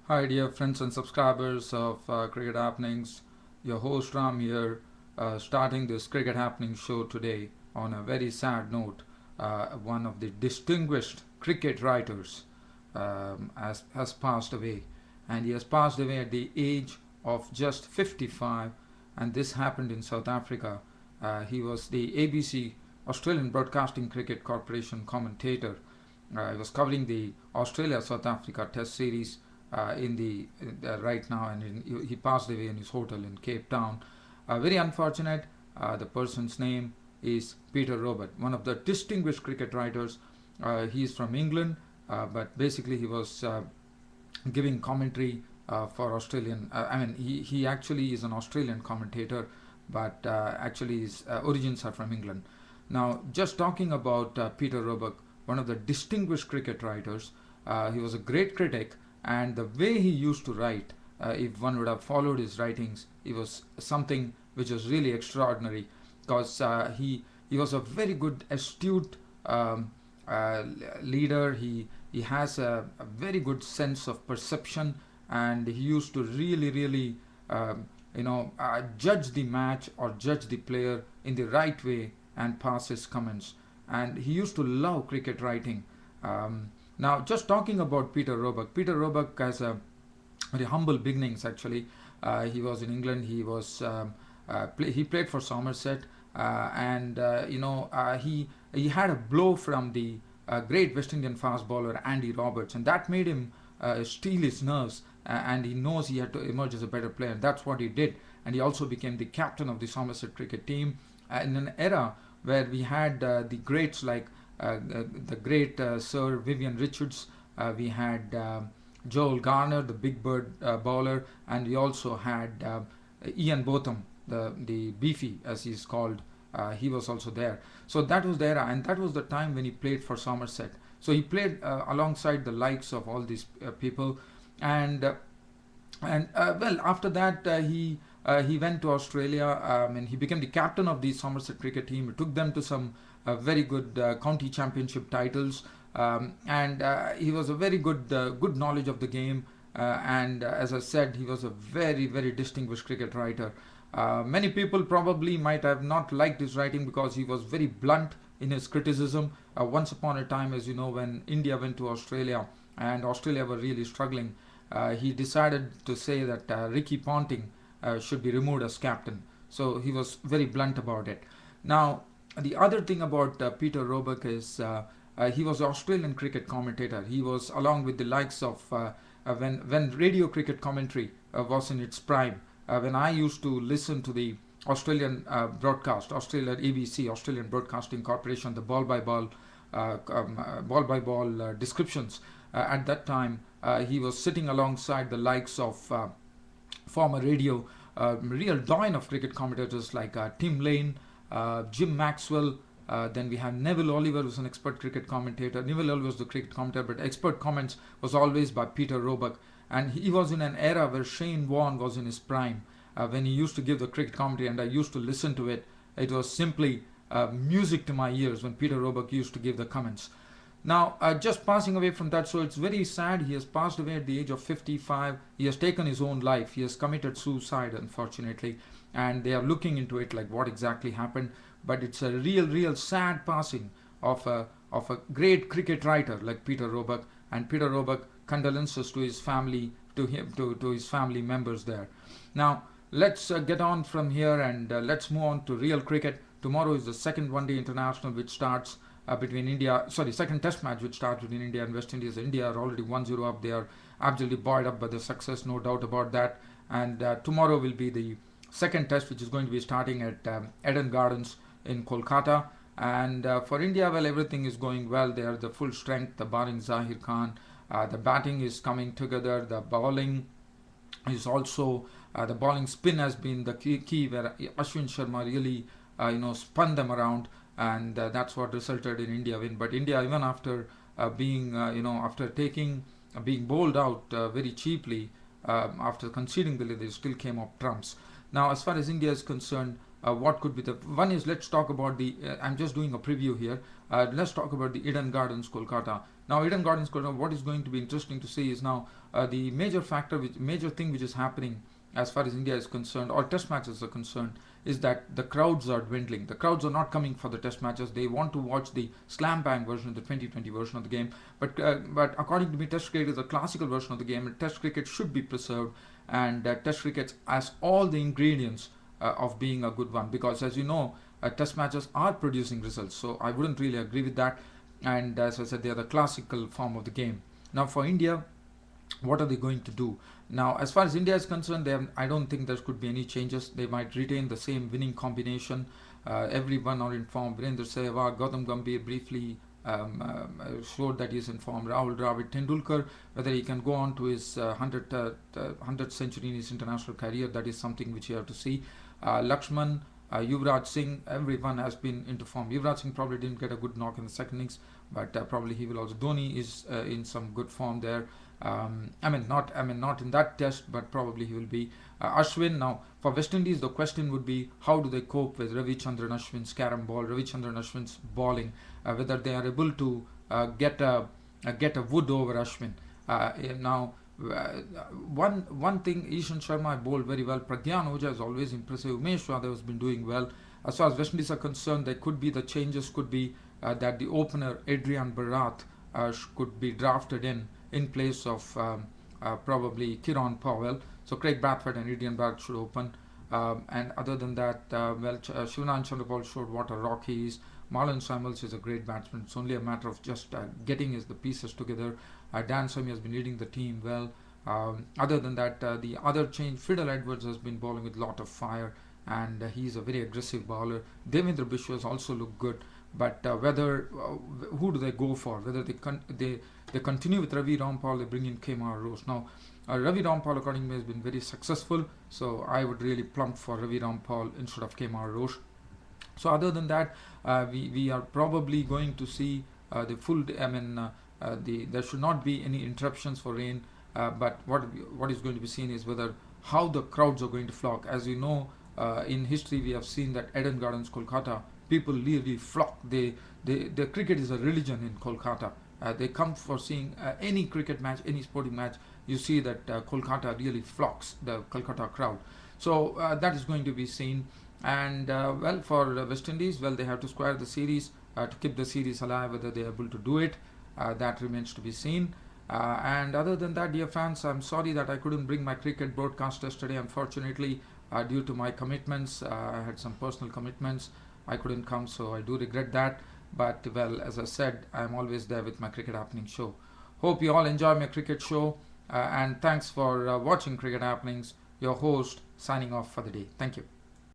Hi, dear friends and subscribers of Cricket Happenings. Your host Ram here, starting this Cricket Happening show today on a very sad note. One of the distinguished cricket writers has passed away, and he has passed away at the age of just 55, and this happened in South Africa. He was the ABC Australian Broadcasting Cricket Corporation commentator. He was covering the Australia South Africa Test series in the right now, and he passed away in his hotel in Cape Town. Very unfortunate. The person's name is Peter Roebuck, one of the distinguished cricket writers. He is from England, but basically he was giving commentary for Australian. He actually is an Australian commentator, but actually his origins are from England. Now, just talking about Peter Roebuck, one of the distinguished cricket writers, he was a great critic, and the way he used to write, if one would have followed his writings, it was something which was really extraordinary, because he was a very good, astute uh, leader. He has a very good sense of perception, and he used to really judge the match or judge the player in the right way and pass his comments. And he used to love cricket writing. Now, just talking about Peter Roebuck. Peter Roebuck has a very humble beginnings. Actually, he was in England. He played for Somerset, he had a blow from the great West Indian fast bowler Andy Roberts, and that made him steel his nerves. And he knows he had to emerge as a better player, and that's what he did. And he also became the captain of the Somerset cricket team in an era where we had the greats like the great Sir Vivian Richards. We had Joel Garner, the big bird bowler, and we also had Ian Botham, the beefy as he's called. He was also there. So that was the era, and that was the time when he played for Somerset. So he played alongside the likes of all these people, and well, after that he went to Australia, and he became the captain of the Somerset cricket team. He took them to some very good county championship titles, and he was a very good knowledge of the game. And as I said, he was a very distinguished cricket writer. Many people probably might have not liked his writing because he was very blunt in his criticism. Once upon a time, as you know, when India went to Australia and Australia were really struggling, he decided to say that Ricky Ponting should be removed as captain. So he was very blunt about it. Now, the other thing about Peter Roebuck is he was an Australian cricket commentator. He was along with the likes of when radio cricket commentary was in its prime. When I used to listen to the Australian broadcast, Australian ABC, Australian Broadcasting Corporation, the ball by ball descriptions. At that time, he was sitting alongside the likes of former radio, real doyen of cricket commentators like Tim Lane, Jim Maxwell. Then we have Neville Oliver, who was an expert cricket commentator. Neville Oliver was the cricket commentator, but expert comments was always by Peter Roebuck. And he was in an era where Shane Warne was in his prime. When he used to give the cricket commentary, and I used to listen to it, it was simply music to my ears when Peter Roebuck used to give the comments. Now, just passing away from that, so it's very sad. He has passed away at the age of 55. He has taken his own life. He has committed suicide, unfortunately, and they are looking into it, like what exactly happened. But it's a real sad passing of a great cricket writer like Peter Roebuck. And Peter Roebuck, condolences to his family, to his family members there. Now, let's get on from here, and let's move on to real cricket. Tomorrow is the second one day international which starts between India, sorry, second test match which starts between India and West Indies. India are already 1-0 up. They are absolutely buoyed up by the success, no doubt about that. And tomorrow will be the second test, which is going to be starting at Eden Gardens in Kolkata. And for India, well, everything is going well. They are the full strength, the barring Zahir Khan. The batting is coming together. The bowling is also, the bowling spin has been the key where Ashwin Sharma really spun them around, and that's what resulted in India win. But India, even after after being bowled out very cheaply, after conceding the lead, they still came up trumps. Now, as far as India is concerned, what could be the one is, let's talk about the I'm just doing a preview here. Let's talk about the Eden Gardens Kolkata. Now Eden Gardens Kolkata, what is going to be interesting to see is now the major thing which is happening as far as India is concerned, or test matches are concerned, is that the crowds are dwindling. The crowds are not coming for the test matches. They want to watch the slam bang version, the 2020 version of the game. But according to me, test cricket is a classical version of the game, and test cricket should be preserved. And test cricket has all the ingredients of being a good one, because as you know, test matches are producing results. So I wouldn't really agree with that. And as I said, they are the classical form of the game. Now for India, what are they going to do? Now, as far as India is concerned, I don't think there could be any changes. They might retain the same winning combination. Everyone are in form. Virendra Sehwag, Gautam Gambhir briefly showed that he is in form. Rahul Dravid, Tendulkar, whether he can go on to his 100th century in his international career, that is something which you have to see. Lakshman, Yuvraj Singh, everyone has been into form. Yuvraj Singh probably didn't get a good knock in the second innings, but probably he will also. Dhoni is in some good form there. Not in that test, but probably he will be. Ashwin, now for West Indies, the question would be how do they cope with Ravichandran Ashwin's carom ball, Ravichandran Ashwin's bowling, whether they are able to get a wood over Ashwin. Now, one thing, Ishan Sharma bowled very well. Pragyan Oja is always impressive. Umesh Yadav has been doing well. As far as West Indies are concerned, there could be the changes could be that the opener Adrian Barath could be drafted in place of probably Kieron Powell. So Craig Bradford and Adrian Barath should open. And other than that, Shivanand Chandrapal showed what a rock he is. Marlon Samuels is a great batsman. It's only a matter of just getting the pieces together. Dan Sami has been leading the team well. Other than that, the other change, Fiddle Edwards has been bowling with a lot of fire, and he's a very aggressive bowler. Devendra Bishwa has also looked good, but who do they go for? Whether they continue with Ravi Rampal, they bring in Kemar Roach. Now, Ravi Rampal, according to me, has been very successful, so I would really plump for Ravi Rampal instead of Kemar Roach. So other than that, we are probably going to see the full. There should not be any interruptions for rain. But what is going to be seen is whether how the crowds are going to flock. As you know, in history we have seen that Eden Gardens, Kolkata, people really flock. The cricket is a religion in Kolkata. They come for seeing any cricket match, any sporting match. You see that Kolkata really flocks, the Kolkata crowd. So that is going to be seen. And for West Indies, they have to square the series to keep the series alive. Whether they are able to do it, that remains to be seen. And other than that, dear fans, I'm sorry that I couldn't bring my cricket broadcast yesterday. Unfortunately, due to my commitments, I had some personal commitments. I couldn't come, so I do regret that. But as I said, I'm always there with my Cricket Happening show. Hope you all enjoy my cricket show. And thanks for watching Cricket Happenings. Your host signing off for the day. Thank you.